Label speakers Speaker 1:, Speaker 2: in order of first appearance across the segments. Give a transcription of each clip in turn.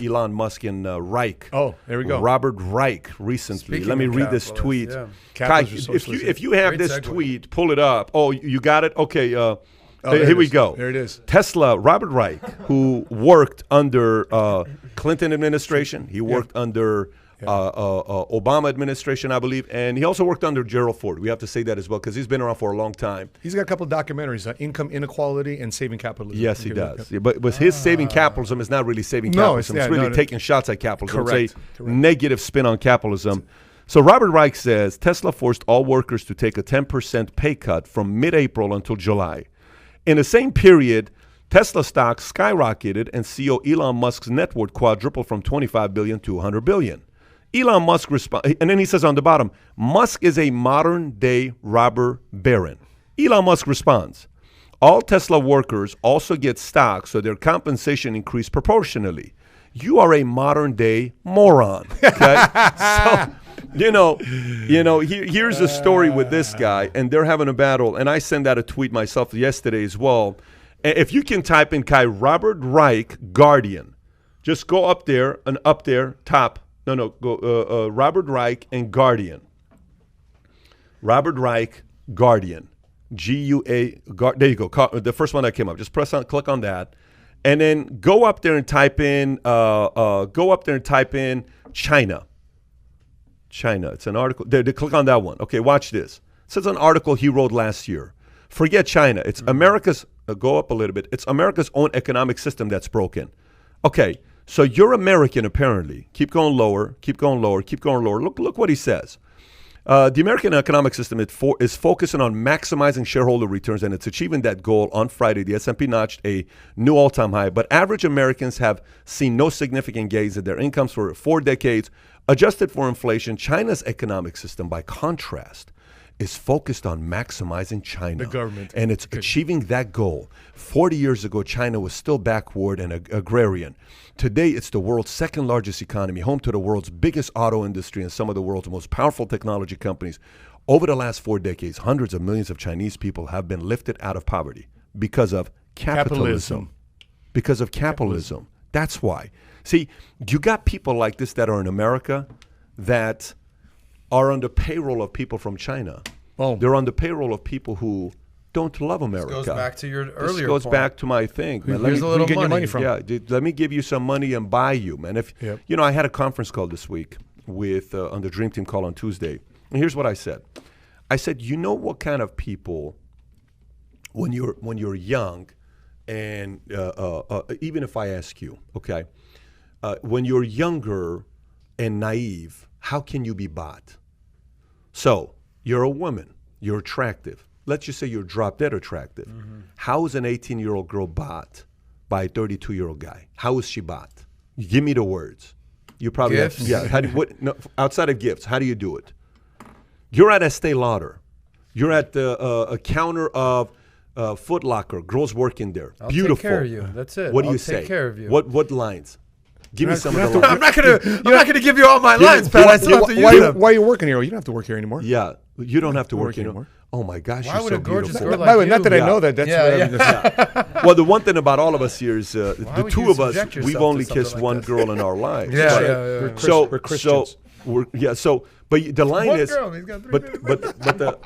Speaker 1: Elon Musk and Reich.
Speaker 2: Oh, there we go.
Speaker 1: Robert Reich recently.
Speaker 3: Speaking
Speaker 1: Let me
Speaker 3: of
Speaker 1: read this tweet.
Speaker 3: yeah.
Speaker 1: Kai,
Speaker 2: Capitalists are
Speaker 1: if you have
Speaker 3: Great
Speaker 1: this
Speaker 3: segue.
Speaker 1: tweet, pull it up. Oh, you got it? Okay.
Speaker 2: there
Speaker 1: Here
Speaker 2: it
Speaker 1: we
Speaker 2: is.
Speaker 1: go.
Speaker 2: There it is.
Speaker 1: Tesla, Robert Reich, who worked under Clinton administration. He worked under Obama administration, I believe. And he also worked under Gerald Ford. We have to say that as well because he's been around for a long time.
Speaker 2: He's got a couple of documentaries, Income Inequality and Saving Capitalism.
Speaker 1: Yes, he does. Yeah, but his saving capitalism is not really saving
Speaker 2: No,
Speaker 1: capitalism.
Speaker 2: it's-
Speaker 1: It's
Speaker 2: yeah,
Speaker 1: really
Speaker 2: no,
Speaker 1: taking shots at capitalism.
Speaker 2: Correct.
Speaker 1: It's a negative spin on capitalism. So Robert Reich says Tesla forced all workers to take a 10% pay cut from mid-April until July. In the same period, Tesla stock skyrocketed and CEO Elon Musk's net worth quadrupled from $25 billion to $100 billion. Elon Musk and then he says on the bottom, Musk is a modern-day robber baron. Elon Musk responds, all Tesla workers also get stock, so their compensation increased proportionally. You are a modern-day moron. Okay? So, here's the story with this guy, and they're having a battle. And I sent out a tweet myself yesterday as well. If you can type in Kai Robert Reich Guardian, just go up there and up there top. Go Robert Reich and Guardian. Robert Reich Guardian. G-U-A. There you go. The first one that came up. Just click on that, and then go up there and type in. China. China. It's an article. There, click on that one. Okay, watch this. It says an article he wrote last year. Forget China. It's America's. Go up a little bit. It's America's own economic system that's broken. Okay. So you're American, apparently. Keep going lower, keep going lower, keep going lower. Look what he says. The American economic system is focusing on maximizing shareholder returns, and it's achieving that goal. On Friday, the S&P notched a new all-time high, but average Americans have seen no significant gains in their incomes for 4 decades. Adjusted for inflation, China's economic system, by contrast, is focused on maximizing China.
Speaker 2: The government.
Speaker 1: And it's achieving that goal. 40 years ago, China was still backward and agrarian. Today, it's the world's second largest economy, home to the world's biggest auto industry and some of the world's most powerful technology companies. Over the last 4 decades, hundreds of millions of Chinese people have been lifted out of poverty because of capitalism. Because of capitalism. That's why. See, you got people like this that are in America that are on the payroll of people from China.
Speaker 2: Oh.
Speaker 1: They're on the payroll of people who don't love America.
Speaker 3: This goes back to your earlier
Speaker 1: This goes
Speaker 3: point.
Speaker 1: back to my thing. Man.
Speaker 3: Here's a little
Speaker 2: get your
Speaker 3: money.
Speaker 2: money from.
Speaker 1: Yeah, let me give you some money and buy you, man.
Speaker 2: Yep.
Speaker 1: I had a conference call this week with on the Dream Team call on Tuesday, and here's what I said. I said, you know what kind of people, when you're young, and even if I ask you, okay, when you're younger and naive, how can you be bought? So you're a woman, you're attractive. Let's just say you're drop dead attractive. Mm-hmm. How is an 18-year-old girl bought by a 32-year-old guy? How is she bought? Give me the words. You probably
Speaker 3: Gifts?
Speaker 1: Outside of gifts, how do you do it? You're at Estee Lauder. You're at a counter of Foot Locker. Girls working there.
Speaker 3: I'll
Speaker 1: Beautiful.
Speaker 3: take care of you. That's it.
Speaker 1: What do
Speaker 3: I'll
Speaker 1: you say?
Speaker 3: take care of you.
Speaker 1: What lines? Give me some of the lines.
Speaker 3: I'm not gonna give you all my lines, Pat. I still have to use them.
Speaker 2: Why are you working here? You don't have to work here anymore.
Speaker 1: Yeah, you don't have to work
Speaker 2: anymore.
Speaker 1: anymore. Oh my gosh,
Speaker 3: Why
Speaker 1: you're
Speaker 3: would
Speaker 1: so
Speaker 3: a gorgeous
Speaker 1: beautiful.
Speaker 3: girl
Speaker 2: By the way,
Speaker 3: like
Speaker 2: not that
Speaker 3: you-
Speaker 2: I know that. That's
Speaker 3: Yeah,
Speaker 1: Well, the one thing about all of us here is the
Speaker 3: would
Speaker 1: two
Speaker 3: you
Speaker 1: of us,
Speaker 3: subject yourself
Speaker 1: we've
Speaker 3: to
Speaker 1: only
Speaker 3: something
Speaker 1: kissed
Speaker 3: like
Speaker 1: one
Speaker 3: this?
Speaker 1: girl in our lives.
Speaker 3: Yeah,
Speaker 1: But-
Speaker 3: yeah.
Speaker 2: We're
Speaker 1: So
Speaker 2: Christians.
Speaker 1: but the line
Speaker 3: One
Speaker 1: is,
Speaker 3: girl, he's got three
Speaker 1: but the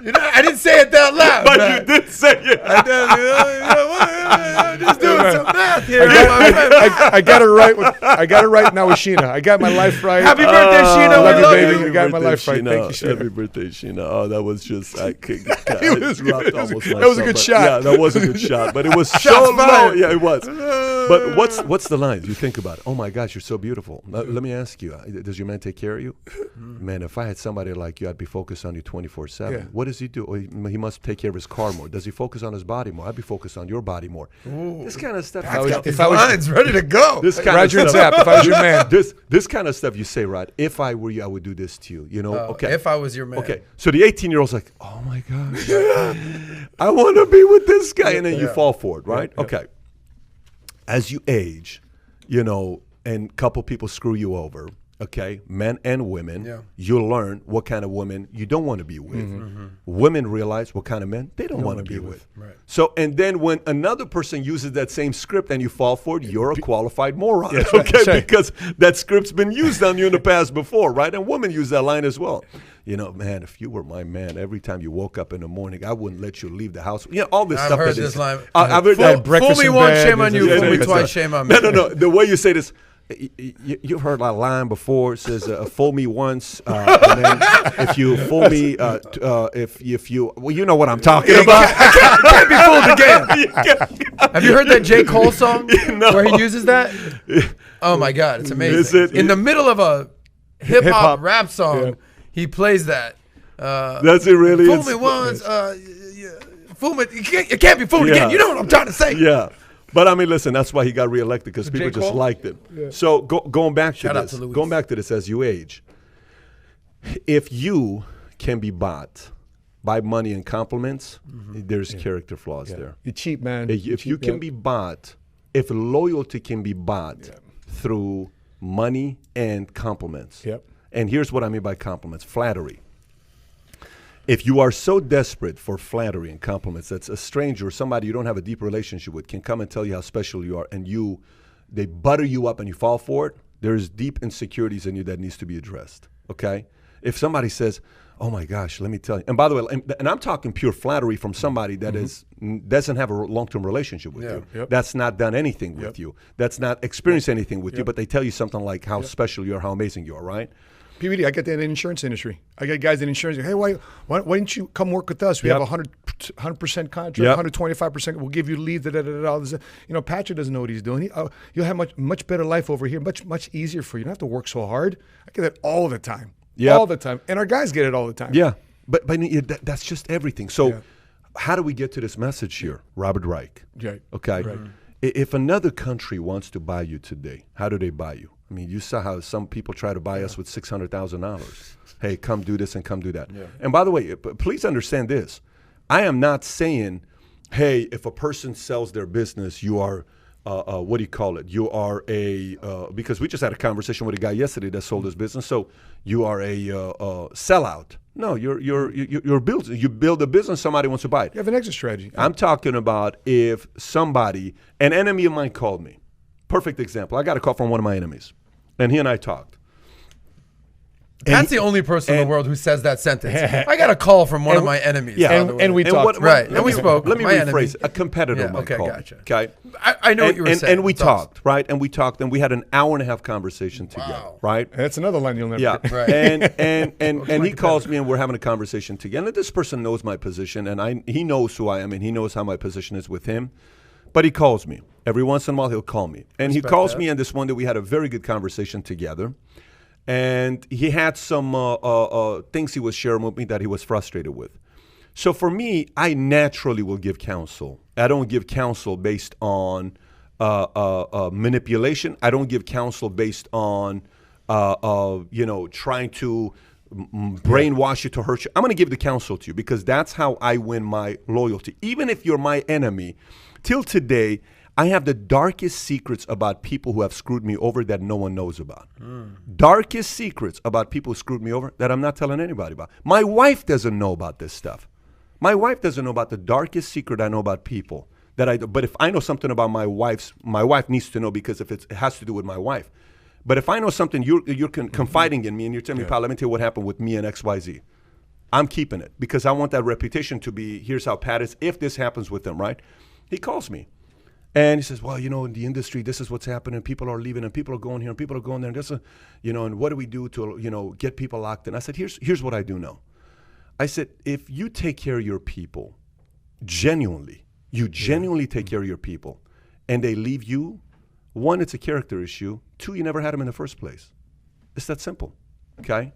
Speaker 3: I didn't say it that loud.
Speaker 1: but
Speaker 3: man.
Speaker 1: you did say it.
Speaker 3: I'm just doing some math here.
Speaker 2: I got it right. I got it right now with Sheena. I got my life right.
Speaker 3: Happy birthday, Sheena.
Speaker 2: love
Speaker 3: We
Speaker 2: you,
Speaker 3: love
Speaker 2: baby.
Speaker 3: you.
Speaker 2: You got my
Speaker 1: Birthday,
Speaker 2: life right.
Speaker 1: Sheena.
Speaker 2: Thank you, Sheena.
Speaker 1: Happy birthday, Sheena. Oh, that was just I could.
Speaker 2: It was
Speaker 1: dropped
Speaker 2: good.
Speaker 1: almost
Speaker 2: That was a
Speaker 1: myself,
Speaker 2: good
Speaker 1: but-
Speaker 2: shot.
Speaker 1: Yeah, that was a good shot, but it was so
Speaker 3: Shots
Speaker 1: low.
Speaker 3: fired.
Speaker 1: Yeah, it was. But what's the line? You think about it. Oh my gosh, you're so beautiful. Let me ask you: does your man take care of you? Man, if I had somebody like you, I'd be focused on you 24/7.
Speaker 2: Yeah.
Speaker 1: What does he do? Oh, he must take care of his car more. Does he focus on his body more? I'd be focused on your body more. This kind of stuff.
Speaker 3: These lines ready to go.
Speaker 1: This kind
Speaker 2: Roger
Speaker 1: of
Speaker 2: and
Speaker 1: stuff.
Speaker 2: Zap, if I was your man.
Speaker 1: This kind of stuff you say, Rod. If I were you, I would do this to you. You know? Okay.
Speaker 3: If I was your man.
Speaker 1: Okay, so the 18-year-old's like, oh my gosh, I want to be with this guy. And then you fall for it, right?
Speaker 2: Yeah.
Speaker 1: Okay. As you age, and a couple people screw you over, okay, men and women,
Speaker 3: Yeah.
Speaker 1: you'll learn what kind of women you don't want to be with. Women realize what kind of men they don't want to be with.
Speaker 3: Right.
Speaker 1: So, and then when another person uses that same script and you fall for it, you're a qualified moron,
Speaker 2: Yes,
Speaker 1: okay?
Speaker 2: that's right.
Speaker 1: Because that script's been used on you in the past before, right? And women use that line as well. You know, man, if you were my man, every time you woke up in the morning, I wouldn't let you leave the house. You know, all this
Speaker 3: I've
Speaker 1: stuff.
Speaker 3: heard
Speaker 1: that
Speaker 3: this
Speaker 1: is-
Speaker 3: line.
Speaker 1: I've heard
Speaker 3: Fool,
Speaker 1: that.
Speaker 2: breakfast
Speaker 3: fool me
Speaker 2: in
Speaker 3: once,
Speaker 2: bed,
Speaker 3: shame on you.
Speaker 2: yeah,
Speaker 3: Fool me
Speaker 2: yeah,
Speaker 3: twice,
Speaker 1: yeah.
Speaker 3: shame on me.
Speaker 1: No. The way you say this, you've heard a line before. It says, "Fool me once, and then if you fool me, if you, well, you know what I'm talking about."
Speaker 3: Can't be fooled again. Have you heard that J. Cole song where he uses that? Oh my God, it's amazing.
Speaker 1: Is it?
Speaker 3: In the middle of a hip
Speaker 2: Hip-hop.
Speaker 3: hop rap song,
Speaker 2: Yeah.
Speaker 3: he plays that.
Speaker 1: That's it, really.
Speaker 3: Fool
Speaker 1: It's-
Speaker 3: me once, fool me. You can't be fooled again. You know what I'm trying to say.
Speaker 1: Yeah. But I mean, listen, that's why he got reelected, because people
Speaker 3: J.
Speaker 1: just
Speaker 3: Cole?
Speaker 1: liked him. So going back
Speaker 3: Shout
Speaker 1: to
Speaker 3: out
Speaker 1: this,
Speaker 3: to Luis.
Speaker 1: going back to this as you age, if you can be bought by money and compliments, there's character flaws there.
Speaker 2: You're cheap, man.
Speaker 1: If you can be bought, if loyalty can be bought through money and compliments.
Speaker 2: Yep.
Speaker 1: And here's what I mean by compliments: flattery. If you are so desperate for flattery and compliments that a stranger or somebody you don't have a deep relationship with can come and tell you how special you are, and they butter you up and you fall for it, there's deep insecurities in you that needs to be addressed, okay? If somebody says, oh my gosh, let me tell you, and by the way, and I'm talking pure flattery from somebody that doesn't have a long-term relationship with you.
Speaker 2: Yep.
Speaker 1: That's not done anything with you. That's not experienced anything with you, but they tell you something like how special you are, how amazing you are, right?
Speaker 2: PVD, I got that in the insurance industry. I got guys in insurance. Hey, why didn't you come work with us? We have a 100% contract, 125%. We'll give you leave. All this. You know, Patrick doesn't know what he's doing. You'll have much better life over here. Much easier for you. You don't have to work so hard. I get that all the time.
Speaker 1: Yep.
Speaker 2: All the time. And our guys get it all the time.
Speaker 1: Yeah, but that's just everything. So how do we get to this message here, Robert Reich?
Speaker 2: Right.
Speaker 1: Okay.
Speaker 2: Right.
Speaker 1: If another country wants to buy you today, how do they buy you? I mean, you saw how some people try to buy us with $600,000. Hey, come do this and come do that. Yeah. And by the way, please understand this. I am not saying, hey, if a person sells their business, you are, what do you call it? You are because we just had a conversation with a guy yesterday that sold his business. So you are a sellout. No, you're building. You build a business, somebody wants to buy it.
Speaker 2: You have an exit strategy.
Speaker 1: I'm talking about if somebody, an enemy of mine called me. Perfect example. I got a call from one of my enemies, and he and I talked.
Speaker 3: That's the only person in the world who says that sentence. I got a call from one of my enemies.
Speaker 1: Yeah,
Speaker 3: by the way.
Speaker 2: and we talked.
Speaker 3: Right, and we spoke.
Speaker 1: Let me
Speaker 3: My
Speaker 1: rephrase
Speaker 3: enemy.
Speaker 1: it. A competitor
Speaker 3: Yeah,
Speaker 1: might
Speaker 3: okay,
Speaker 1: call
Speaker 3: gotcha.
Speaker 1: me. Okay.
Speaker 3: I know what you were saying.
Speaker 1: And we
Speaker 3: It's awesome.
Speaker 1: talked, right? And we talked, and we had an hour-and-a-half conversation together,
Speaker 3: Wow.
Speaker 1: right?
Speaker 2: That's another line you'll never
Speaker 1: Yeah,
Speaker 2: get.
Speaker 3: Right.
Speaker 1: and he calls me, and we're having a conversation together. And this person knows my position, and he knows who I am, and he knows how my position is with him. But he calls me every once in a while. He'll call me, and he calls me. And this one day we had a very good conversation together, and he had some things he was sharing with me that he was frustrated with. So for me, I naturally will give counsel. I don't give counsel based on manipulation. I don't give counsel based on trying to brainwash you to hurt you. I'm going to give the counsel to you because that's how I win my loyalty. Even if you're my enemy, till today, I have the darkest secrets about people who have screwed me over that no one knows about. Darkest secrets about people who screwed me over that I'm not telling anybody about. My wife doesn't know about this stuff. My wife doesn't know about the darkest secret I know about people. But if I know something about my wife needs to know because if it has to do with my wife. But if I know something, you're confiding in me and you're telling me, pal, let me tell you what happened with me and XYZ. I'm keeping it because I want that reputation to be, here's how Pat is, if this happens with them, right? He calls me. And he says, well, in the industry, this is what's happening. People are leaving and people are going here and people are going there. And and what do we do to, get people locked in? I said, here's what I do know. I said, if you take care of your people, genuinely take care of your people, and they leave you, one, it's a character issue. Two, you never had them in the first place. It's that simple, okay?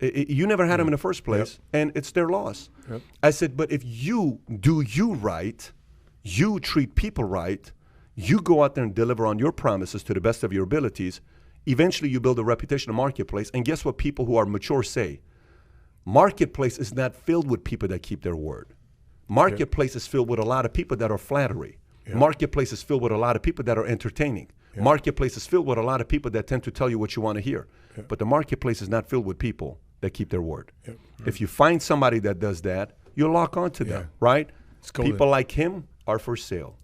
Speaker 1: You never had them in the first place, and it's their loss. Yep. I said, but if you do you right, you treat people right, you go out there and deliver on your promises to the best of your abilities, eventually you build a reputation in the marketplace, and guess what people who are mature say? Marketplace is not filled with people that keep their word. Marketplace is filled with a lot of people that are flattery. Marketplace is filled with a lot of people that are entertaining. Marketplace is filled with a lot of people that tend to tell you what you want to hear. But the marketplace is not filled with people that keep their word. If you find somebody that does that, you'll lock onto them, right? People like him are for sale.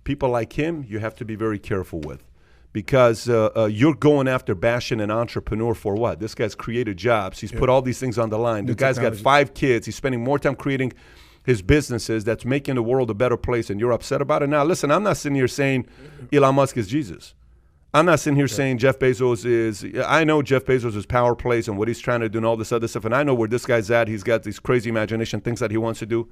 Speaker 1: People like him, you have to be very careful with. Because you're going after bashing an entrepreneur for what? This guy's created jobs. He's put all these things on the line. The guy's got 5 kids. He's spending more time creating his businesses that's making the world a better place, and you're upset about it. Now, listen, I'm not sitting here saying Elon Musk is Jesus. I'm not sitting here saying Jeff Bezos is. I know Jeff Bezos' power plays and what he's trying to do and all this other stuff, and I know where this guy's at. He's got these crazy imagination, things that he wants to do.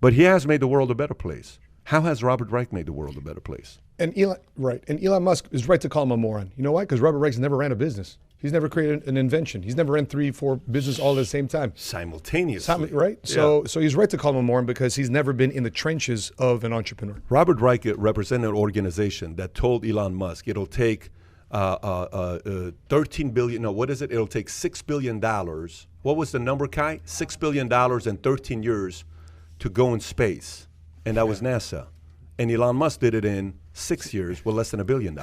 Speaker 1: But he has made the world a better place. How has Robert Reich made the world a better place?
Speaker 2: And Elon Musk is right to call him a moron. You know why? Because Robert Reich's never ran a business. He's never created an invention. He's never ran 3, 4 businesses all at the same time.
Speaker 1: Simultaneously.
Speaker 2: Right? So he's right to call him a moron because he's never been in the trenches of an entrepreneur.
Speaker 1: Robert Reich represented an organization that told Elon Musk it'll take 13 billion, no, what is it? It'll take $6 billion. What was the number, Kai? $6 billion in 13 years to go in space. And that was NASA. And Elon Musk did it in 6 years with less than $1 billion.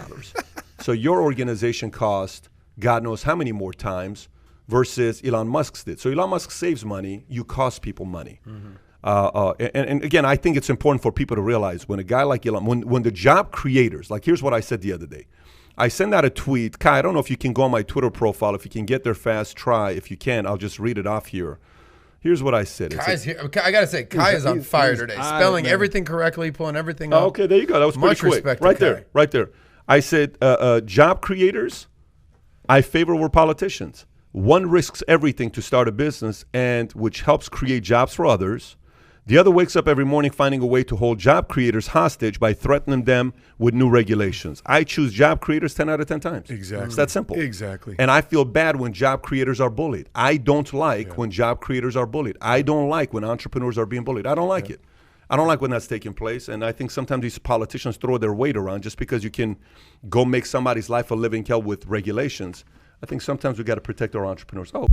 Speaker 1: So your organization cost God knows how many more times versus Elon Musk's did. So Elon Musk saves money, you cost people money. And again, I think it's important for people to realize when a guy like Elon, when the job creators, like here's what I said the other day. I sent out a tweet. Kai, I don't know if you can go on my Twitter profile. If you can get there fast, try. If you can, I'll just read it off here. Here's what I said.
Speaker 3: Kai's here. I got to say, Kai is on fire today. Spelling everything correctly, pulling everything up.
Speaker 1: Okay, there you go. That was pretty quick.
Speaker 3: Respect
Speaker 1: right
Speaker 3: to
Speaker 1: there,
Speaker 3: Kai.
Speaker 1: right there. I said, job creators, I favor over politicians. One risks everything to start a business, and which helps create jobs for others. The other wakes up every morning finding a way to hold job creators hostage by threatening them with new regulations. I choose job creators 10 out of 10 times.
Speaker 2: Exactly.
Speaker 1: It's that simple.
Speaker 2: Exactly.
Speaker 1: And I feel bad when job creators are bullied. I don't like when job creators are bullied. I don't like when entrepreneurs are being bullied. I don't like it. I don't like when that's taking place. And I think sometimes these politicians throw their weight around just because you can go make somebody's life a living hell with regulations. I think sometimes we got to protect our entrepreneurs. Oh.